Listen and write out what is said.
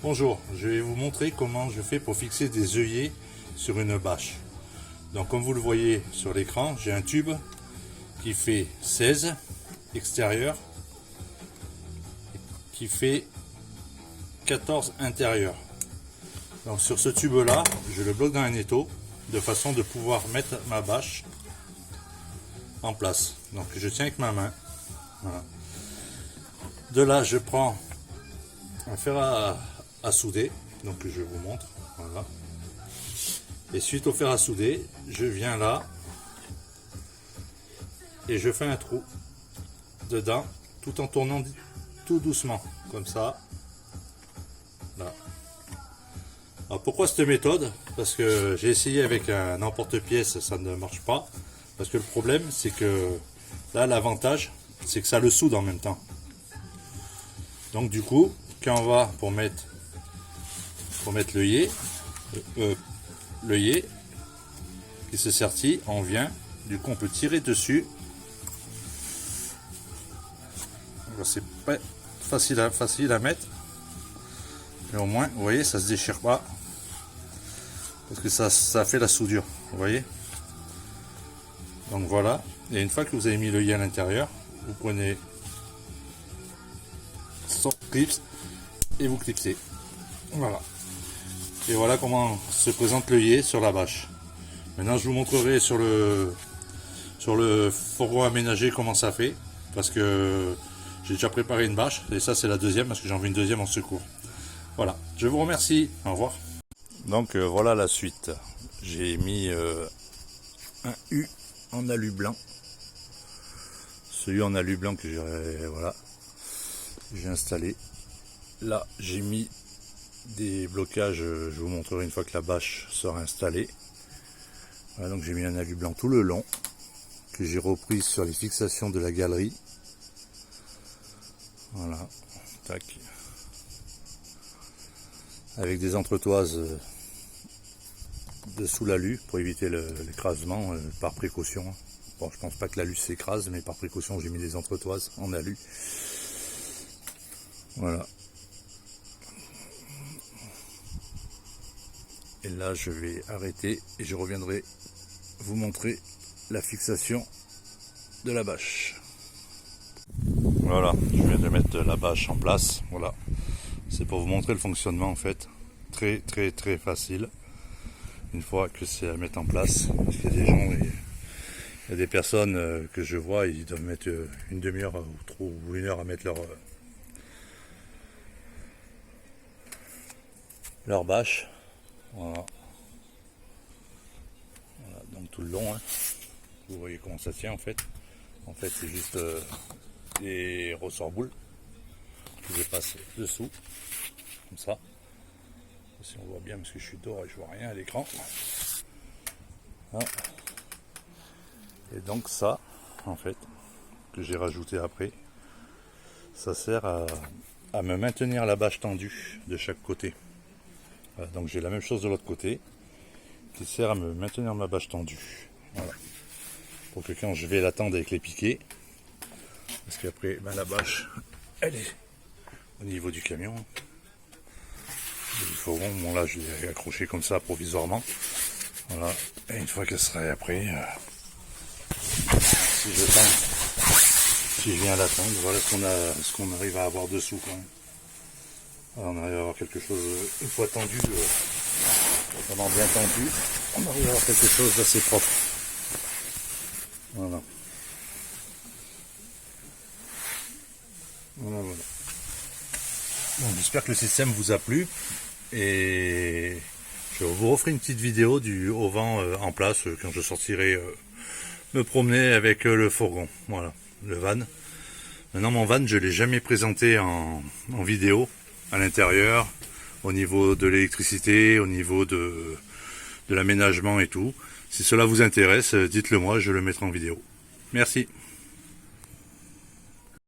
Bonjour, je vais vous montrer comment je fais pour fixer des œillets sur une bâche. Donc comme vous le voyez sur l'écran, j'ai un tube qui fait 16 extérieur, qui fait 14 intérieur. Donc sur ce tube là, je le bloque dans un étau de façon de pouvoir mettre ma bâche en place. Donc je tiens avec ma main. Voilà. De là, je prends un fer à souder, donc je vous montre. Voilà. Et suite au fer à souder, je viens là et je fais un trou dedans, tout en tournant tout doucement, comme ça. Là. Alors pourquoi cette méthode? Parce que j'ai essayé avec un emporte-pièce, ça ne marche pas. Parce que le problème, c'est que là, l'avantage, c'est que ça le soude en même temps. Donc du coup, quand on va pour mettre l'œillet qui se sertit, on vient, du coup on peut tirer dessus. C'est pas facile à mettre, mais au moins, vous voyez, ça se déchire pas, parce que ça fait la soudure, vous voyez. Donc voilà, et une fois que vous avez mis l'œillet à l'intérieur, vous prenez son clips et vous clipsez. Voilà. Et voilà comment se présente l'œillet sur la bâche. Maintenant je vous montrerai sur le fourgon aménagé comment ça fait, parce que j'ai déjà préparé une bâche et ça c'est la deuxième, parce que j'en veux une deuxième en secours. Voilà, je vous remercie, au revoir. Donc voilà la suite. J'ai mis un U en alu blanc. Celui en alu blanc que j'ai installé. Là j'ai mis des blocages, je vous montrerai une fois que la bâche sera installée. Voilà, donc j'ai mis un alu blanc tout le long, que j'ai repris sur les fixations de la galerie. Voilà, tac. Avec des entretoises dessous l'alu pour éviter l'écrasement par précaution. Bon, je pense pas que l'alu s'écrase, mais par précaution j'ai mis des entretoises en alu. Voilà. Et là je vais arrêter et je reviendrai vous montrer la fixation de la bâche. Voilà, je viens de mettre la bâche en place. Voilà, c'est pour vous montrer le fonctionnement en fait. Très facile. Une fois que c'est à mettre en place, parce qu'il y a des gens, il y a des personnes que je vois, ils doivent mettre une demi-heure ou une heure à mettre leur bâche. Voilà. Voilà, donc tout le long, hein. Vous voyez comment ça tient en fait. En fait, c'est juste des ressorts boules que je passe dessous, comme ça. Si on voit bien, parce que je suis dehors et je vois rien à l'écran. Ah. Et donc ça, en fait, que j'ai rajouté après, ça sert à me maintenir la bâche tendue de chaque côté. Voilà, donc j'ai la même chose de l'autre côté, qui sert à me maintenir ma bâche tendue. Voilà. Pour que quand je vais la tendre avec les piquets, parce qu'après, ben, la bâche, elle est au niveau du camion. Il faut bon là je l'ai accroché comme ça provisoirement. Voilà. Et une fois qu'elle sera après, si je viens à la tendre, voilà ce qu'on arrive à avoir dessous quand même. Alors, on arrive à avoir quelque chose, une fois tendu, vraiment bien tendu, on arrive à avoir quelque chose d'assez propre. Voilà. Voilà. Bon, j'espère que le système vous a plu. Et je vous referai une petite vidéo du au vent en place quand je sortirai me promener avec le fourgon. Voilà, le van. Maintenant mon van je l'ai jamais présenté en vidéo à l'intérieur, au niveau de l'électricité, au niveau de l'aménagement et tout. Si cela vous intéresse, dites-le moi, je le mettrai en vidéo. Merci.